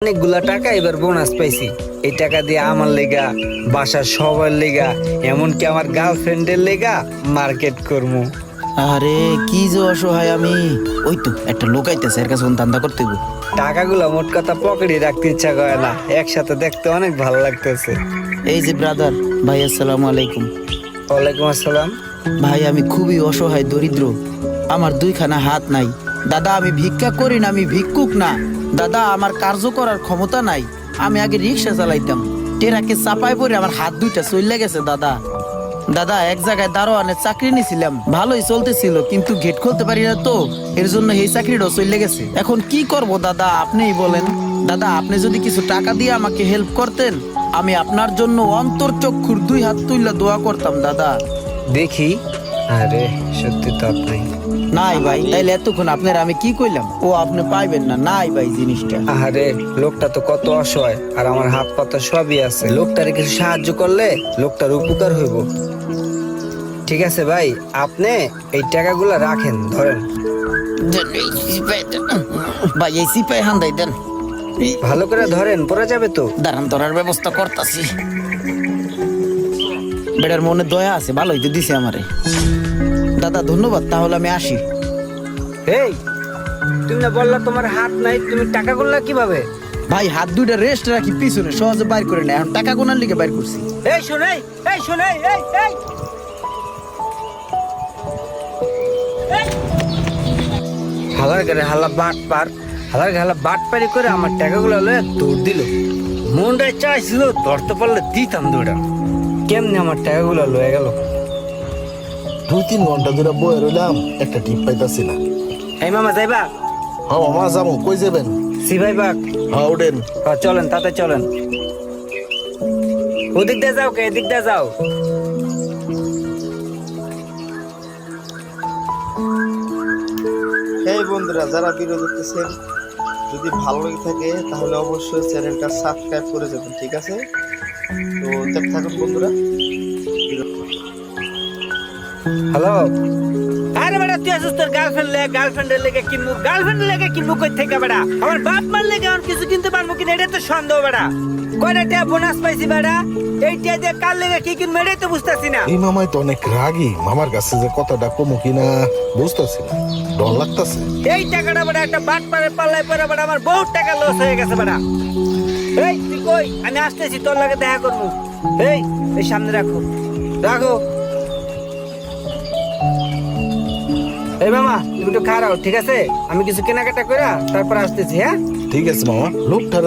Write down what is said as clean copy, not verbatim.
অনেকগুলা টাকা এবার বোনাস পাইছি। এই টাকা দিয়ে আমার লেগা, বাসার সবার লেগা, এমনকি আমার গার্লফ্রেন্ডের লেগা মার্কেট করবো। আরে কি যে অসহায় আমি। ওই তো একটা লোক আইতেছে, এর কাছে ধান্দা করতে হইব। টাকাগুলো মোট কথা পকেটে রাখতে ইচ্ছা করে না, একসাথে দেখতে অনেক ভালো লাগতেছে। এই যে ব্রাদার, ভাই আসসালামু আলাইকুম। ওয়ালাইকুম আসসালাম। ভাই আমি খুবই অসহায়, দরিদ্র, আমার দুইখানা হাত নাই। দাদা আমি ভিক্ষা করি না, আমি ভিক্ষুক না। দাদা আমার কার্য করার ক্ষমতা নাই। আমি আগে রিক্সা চালাইতাম, টেরাকে চাপায় পড়ে আমার হাত দুইটা চলে গেছে। দাদা দাদা এক জায়গায় দারোয়ানের চাকরি নিছিলাম, ভালোই চলতেছিল, কিন্তু গেট খুলতে পারি না তো, এর জন্য এই চাকরিটাও চলে গেছে। এখন কি করব দাদা আপনিই বলেন। দাদা আপনি যদি কিছু টাকা দিয়ে আমাকে হেল্প করতেন, আমি আপনার জন্য অন্তর চক্ষুর দুই হাত তুইলা দোয়া করতাম দাদা। দেখি, আরে সত্যি তো আপনি নাই ভাই, তাইলে এতক্ষণ আপনার আমি কি কইলাম, ও আপনি পাইবেন না। নাই ভাই জিনিসটা। আরে লোকটা তো কত অসহায়, আর আমার হাত পাতা সবই আছে। লোকটারে কিছু সাহায্য করলে লোকটার উপকার হইব। ঠিক আছে ভাই, আপনি এই টাকাগুলা রাখেন, ধরেন। ভাই এই সিপাই হান্দাই দেন। ভালো করে ধরেন, পড়ে যাবে তো। দাঁড়ান ধরার ব্যবস্থা করতাছি। বেটার মনে দয়া আছে, ভালোই তো দিছে আমারে। দাদা ধন্যবাদ, তাহলে আমি আসি। এই, তুমি না বললা তোমার হাত নাই, তুমি টাকা গুনলা কিভাবে? ভাই হাত দুইটা রেস্ট রাখি পিছনে, সহজে বাইর করে না, এখন টাকা গোনার লিগে বাইর করছি। এই শোনাই, এই শোনাই, এই এই হালার গাড়ি হালা বাট পার, হালার গালা বাট পারি করে আমার টাকাগুলো লয়ে দৌড় দিল। মনটাই চাইছিল ধরতে পারলে দিতাম দৌড়া। কেমনে আমার টাকাগুলো লয়ে গেল। 2-3 ঘন্টা ধরে বয়ে রইলাম, একটা টিপ পাইতাছি না। এই মামা যাইবা? হ্যাঁ মামা যাবো, কই যাবেন? সি ভাই বাগ। হ্যাঁ উঠেন। চলেন, তাতে চলেন। ওদিক দিয়ে যাও কে, এদিক দিয়ে যাও। এই বন্ধুরা যারা ভিডিও দেখতেছেন, যদি ভালো লেগে থাকে তাহলে অবশ্যই চ্যানেলটা সাবস্ক্রাইব করে যাবেন, ঠিক আছে? তো দেখতে থাকুন বন্ধুরা। হ্যালো। আরে বেটা তুই আসিস তোর গার্লফ্রেন্ডের লেগে কিনবো, গার্লফ্রেন্ডের লেগে কিনবো কই থেকে বেটা? আমার বাপ মার লেগে আমি কিছু কিনতে পারবো কিনা এটা তো সন্দেহ বেটা। কয়টা টাকা বোনাস পাইছি বেটা, এই টাকা দিয়ে কার লেগে কি কিনবো এটাই তো বুঝতেছি না। এই মামাই তো অনেক রাগী, মামার কাছে যে কথাটা কমু কিনা বুঝতেছি না, ডর লাগতাছে। এই টাকাটা বেটা একটা বাট পারে পাল্লায় পরে বেটা আমার বহুত টাকা লস হয়ে গেছে বেটা। এই তুই কই? আমি আসতেছি, তোর লাগে দেখা করবো। এই এই সামনে রাখো, রাখো। এই মামা তুমি একটু খারাও, ঠিক আছে? আমি কিছু কেনাকাটা করে তারপর আসতেছি। হ্যাঁ ঠিক আছে মামা, লোকটারে